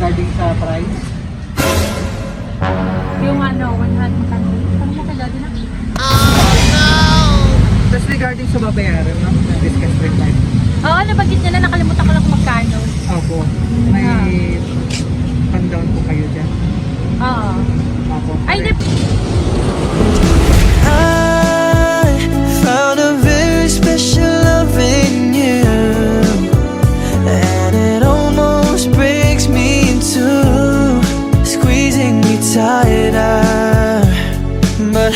regarding sa price. Yung ano, 100 kami. Ano mo kay daddy na? Tapos regarding sa babayaran, ma'am, na-discuss rin tayo. Oo, nabanggit niya na. Nakalimutan ko lang kung magkano. Opo. May pan-down po kayo dyan. Oo. Opo. Ay, hindi. I found a very special love in you, and it almost breaks me in two, squeezing me tighter. But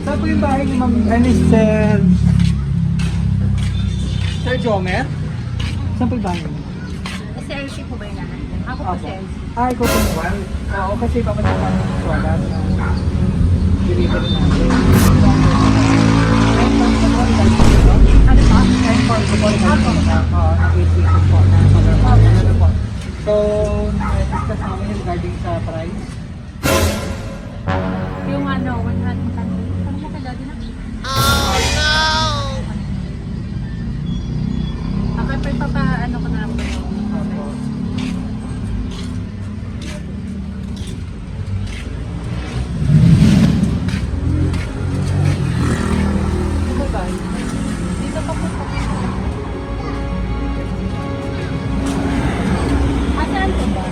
Saan po yung bahay ni Ma'am, ni Sir Jomer? Saan po yung bahay niyo? Si LC po ba yun naman? Ako po si LC. Ay, ko po naman. Oo, kasi papadala ng suwala na delivery natin. Ano pa? So, discuss namin regarding sa price. Yung ano, 100 kami. Ano mo kay daddy na? Okay, pero ano ko na lang po yung Ano ba? dito pa po. Saan po ba?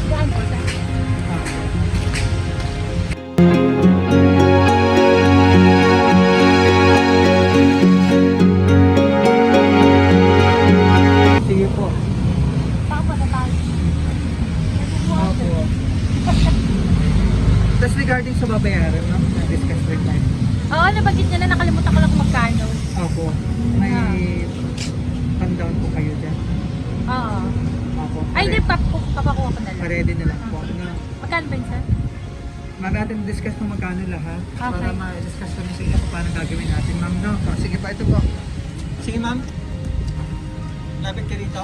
Saan po? Sige po. Saan po tayo? Opo. Tapos regarding sa babayaran, no? Na-discuss rin tayo. Oo, nabanggit niya na. Nakalimutan ko lang kung magkano. Opo. May pan-down po kayo dyan. Oo. Opo. Ay, hindi. Papakuha ko na lang. Ready na lang po. Na, Magkano ba yun, sir? natin discuss kung magkano lahat. Okay. Para ma-discuss kami sa inyo kung paano gagawin natin, ma'am. No? So, sige pa, ito po. Sige, ma'am. Lapit ka dito.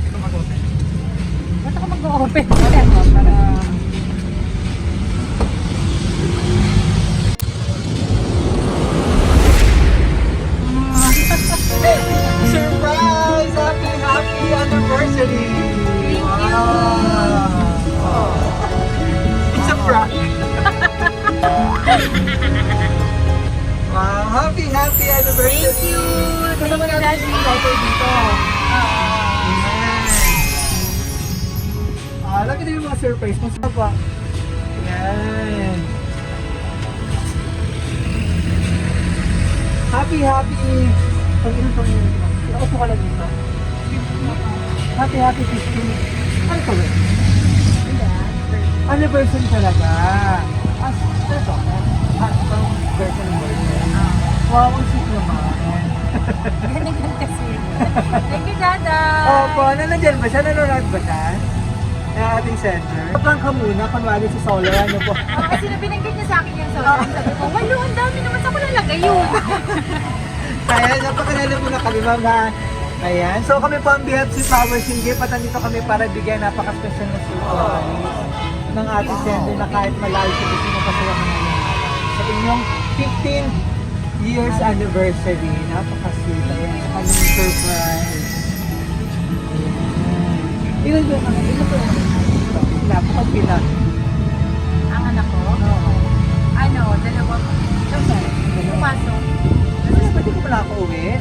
Ito mag-open. Ba't ako mag-open? Para surprise! Happy anniversary! Thank you! Wow! It's a prank! Wow! Happy anniversary! Thank you! Kasama Thank you, natin Daddy. yung photo dito. Yan. Lagi din yung mga surprise mo sa pa. Yan. Happy! Pag-inom pa rin. Naupo ka lang dito. Happy 15. Ano ka ba? Anniversary talaga. Ito. Pang version ng birthday. Wow, ang sweet naman. Ganyan kasi. Thank you, Dada! Opo, nandiyan ba siya? Nanonood ba siya? Yung ating center. Prank ka muna, kunwari si Solo, ano po? Kasi binanggit niya sa akin yung soda. Sabi ko, walo, ang dami naman sa ko nalagay yun. Kaya napakalala mo na kami, ma'am, ha? Ayan. So kami po ang behalf si Flowers in Gift at nandito kami para bigyan napaka-special na surprise ng ating center na kahit malayo sa gusto mo pasaya ka ngayon. Sa inyong 15 years anniversary. Napaka-sweet. Ayan. Sa kanyang surprise. Ayan. Ilan doon kami? Ilan po yan? Napaka-pila. Ang anak ko? Oo. Ano, dalawa po. So, sir, pumasok. Kasi pwede ko pala ako uwi.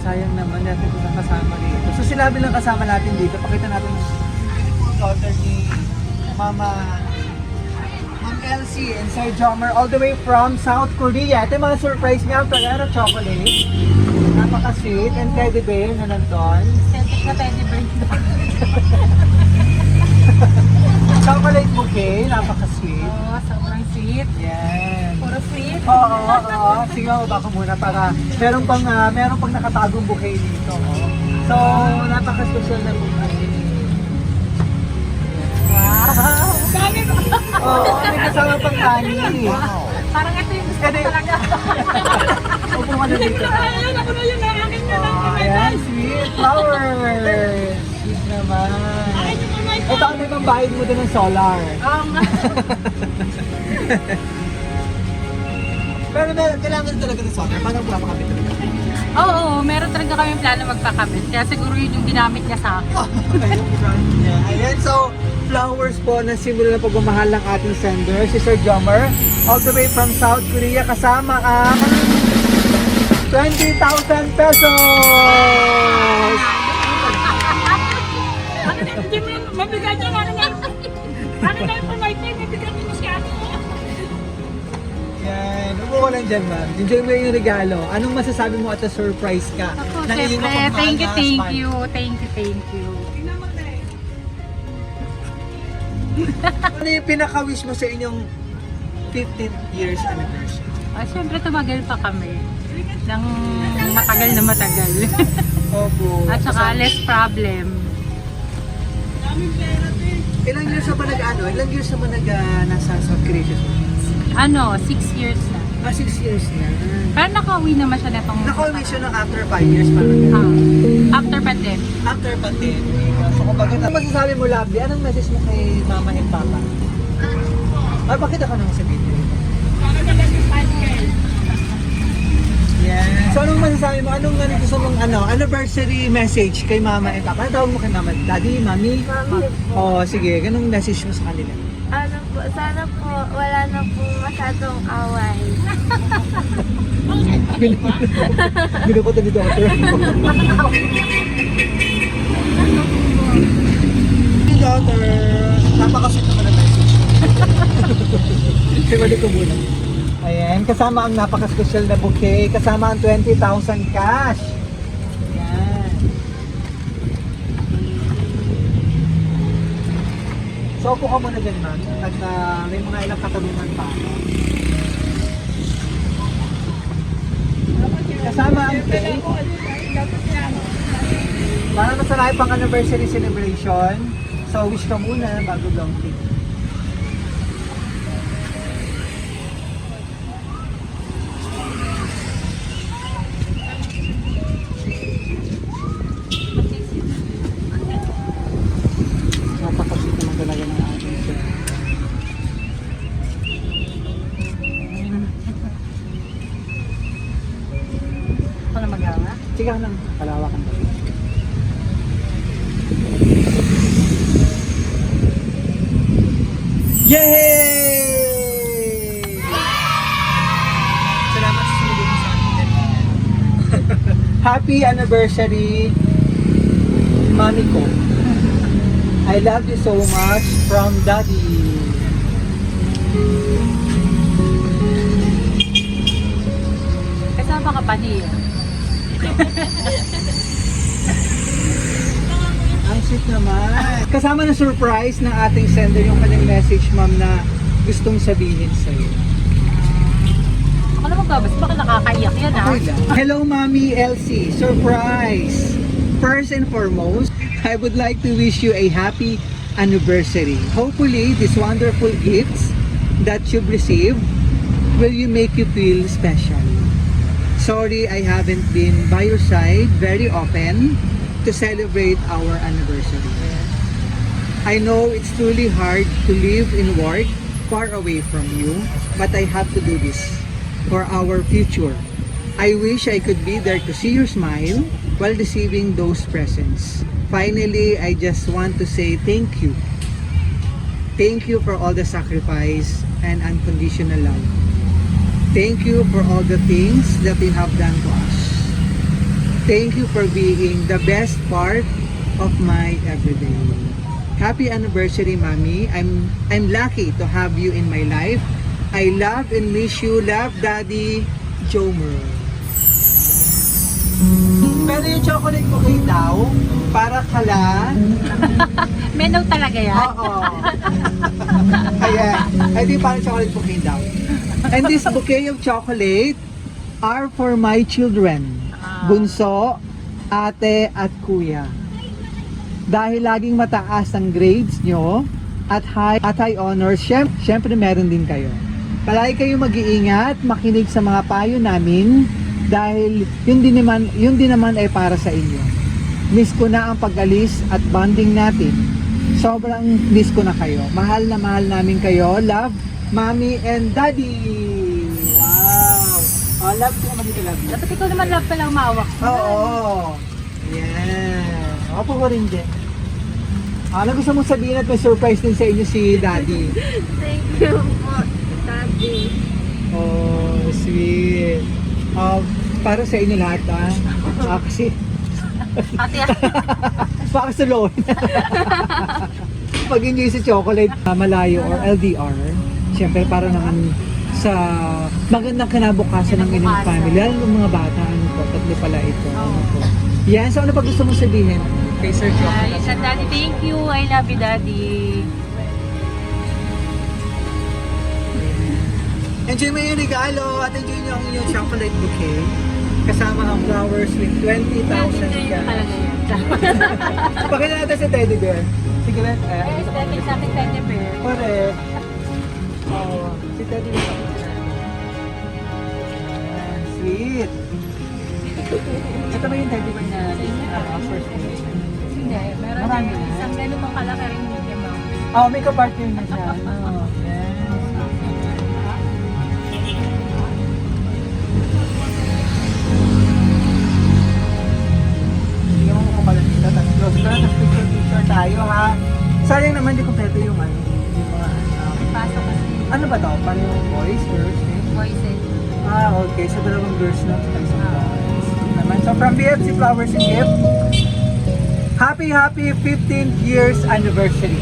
Sayang naman natin kung kasama dito. So sila bilang kasama natin dito, pakita natin yung daughter ni Ma'am Elsie and Sir Jomer all the way from South Korea. Ito yung mga surprise niya. Ferrero chocolate. Napaka-sweet. And teddy bear na nandun. Sentek na teddy bear. Chocolate bouquet, napaka-sweet. Oh, sobrang sweet. Yan. Puro sweet. Oo. Sige, baba ko muna para meron pang nakatagong bouquet dito. So, napaka-special na bouquet. Wow! Dami mo. Oo, may kasama pang honey. Parang ito yung gusto ko talaga. Upo ka na dito. Ayun, ako na yun. Akin na lang. Ayan, sweet flowers. Sweet naman. Ito ang may pambayad mo din ng solar. Oo nga. Pero kailangan talaga ng solar. Paano magpapakabit talaga? Oo, meron talaga kami plano magpakabit. Kaya siguro yun yung ginamit niya sa akin. Ayan, so flowers po na simbolo ng pagmamahal ng ating sender, si Sir Jomer, all the way from South Korea, kasama ang 20,000 pesos! Ano na, hindi mo mabigay niya ano na. Ano na yung pamay-pay, mabigay niya siya. Yan, upo ko lang dyan, ma'am. Enjoy mo yung regalo. Anong masasabi mo at a surprise ka? Ako, ng iyong syempre, mapagmahal thank you, na thank husband? you, thank you. Ano yung pinaka-wish mo sa inyong 15th years anniversary? Syempre, tumagal pa kami. Nang matagal na matagal. Opo. At saka less problem. Ilang years na ba Ilang years na ba nasa South Korea siya? 6 years na. 6 years na. Pero nakauwi naman siya netong... Naka-uwi siya ng after 5 years parang Ah, ganun. after pandemic. After pandemic. So kumbaga, ano masasabi mo, Lovely? Anong message mo kay Mama and Papa? Ay, bakit ako nang sa video? Yan. So anong masasabi mo? Anong gusto mong anniversary message kay Mama and Papa? Ano tawag mo kay Mama? Daddy, Mami? Mami Oh, po. sige. Ganong message mo sa kanila? Ano po, sana po wala na po masyadong away. Binukot na ni Doctor. Daughter, napakasweet naman ang message. Sige, balik ko muna. Ayan, kasama ang napaka-special na bouquet, kasama ang 20,000 cash. Ayan. So, upo ka muna dyan, ma'am. At may mga ilang katanungan pa. Kasama ang cake. Para masarap pang anniversary celebration. So, wish ka muna bago long cake. Napakasip naman talaga ng ating sir. Ako na magawa. Sige ka nang palawakan mo. Yay! Salamat sa sinulong mo sa akin. Happy anniversary, Mami ko. I love you so much from Daddy. Kasama ka pa niya. Ang sweet naman. Kasama na surprise ng ating sender yung kanyang message, ma'am, na gustong sabihin sa'yo. Ako na magbabas, baka nakakaiyak yan Okay lang. Hello, Mami Elsie. Surprise! First and foremost, I would like to wish you a happy anniversary. Hopefully, these wonderful gifts that you've received will make you feel special. Sorry I haven't been by your side very often to celebrate our anniversary. I know it's truly hard to live and work far away from you, but I have to do this for our future. I wish I could be there to see your smile while receiving those presents. Finally, I just want to say thank you. Thank you for all the sacrifice and unconditional love. Thank you for all the things that you have done to us. Thank you for being the best part of my everyday. Happy anniversary, Mommy. I'm lucky to have you in my life. I love and miss you. Love, Daddy, Jomer. Pero yung chocolate bouquet daw, para kala. Menaw talaga yan. Oo. Ayan. Ay di parang chocolate bouquet daw. And this bouquet of chocolate are for my children. Bunso, ate, at kuya. Dahil laging mataas ang grades nyo at high honors, syempre meron din kayo. Palagi kayo mag-iingat, makinig sa mga payo namin dahil yun din naman ay para sa inyo. Miss ko na ang pag-alis at bonding natin. Sobrang miss ko na kayo. Mahal na mahal namin kayo. Love, Mommy and Daddy. Wow! Oh, love ko naman dito, love you. Dapat ikaw naman love palang mawak. Oo. Yan. Opo ko rin din. Ano gusto mong sabihin at may surprise din sa inyo si Daddy? Thank you po, Daddy. Oh, sweet. Para sa inyo lahat, kasi Ate, para sa loan. Pag enjoy sa chocolate, malayo or LDR, syempre para naman sa magandang kinabukasan ng inyong family, lalo ng mga bata, ano po, tatlo pala ito. Ano po. Yan, so ano pa gusto mong sabihin kay Sir Chocolate? Ay, Daddy, thank you. I love you, Daddy. Enjoy mo yung regalo at enjoy nyo ang inyong chocolate bouquet kasama ang flowers with 20,000 Enjoy cash. talaga yan. Pakita natin si Teddy Bear. Sige, Guys, dati sa akin teddy bear. correct. Oh, si Teddy Bear. Ayan, sweet. Ito ba yung Teddy Bear na first edition? Hindi, meron Marami din. na. Isang ganun pang kalaki rin Mickey Mouse. Oh, may ka-partner na siya. Oh, yes. Hindi mo kung pala dito. Tapos close ko lang. Tapos picture tayo ha. Sayang naman di kompleto yung ano. Yung mga Pasok kasi ano ba to? Paano yung boys, girls? Eh? voices. Ah, okay. So, dalawang girls na. Isang boys. Naman. So, from BFC Flowers and Gift, happy 15th years anniversary.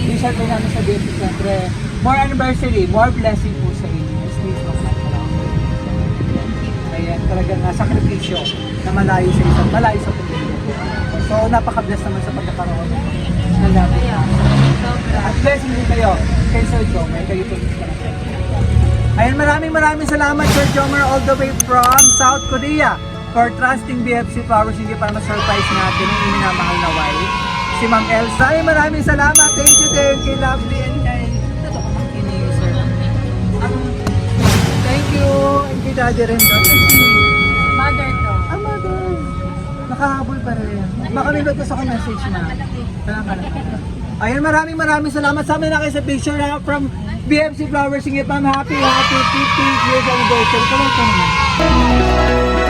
T-shirt po namin sa BFC, siyempre, more anniversary, more blessing po sa inyo. Stay from my Ayan, talagang sakripisyo na malayo sa pamilya po. So, napaka-bless naman sa pagkakaroon na namin. At blessing din kayo kay Sir Jomer, kayo po. Ayan, maraming salamat Sir Jomer all the way from South Korea for trusting BFC Flowers hindi para ma-surprise natin ang iminamahal na wife, si Ma'am Elsa. Ay, maraming salamat. Thank you din kay Lovely and kay ito ko mang Sir. Thank you. And kay Daddy rin doon. Mother to. Mother. Nakahabol pa rin. Baka may batas ako message na. Ayan, maraming salamat. Sama na kayo sa picture na from BFC Flowers. Singit, ma'am. Happy 15th years anniversary. Kamusta naman?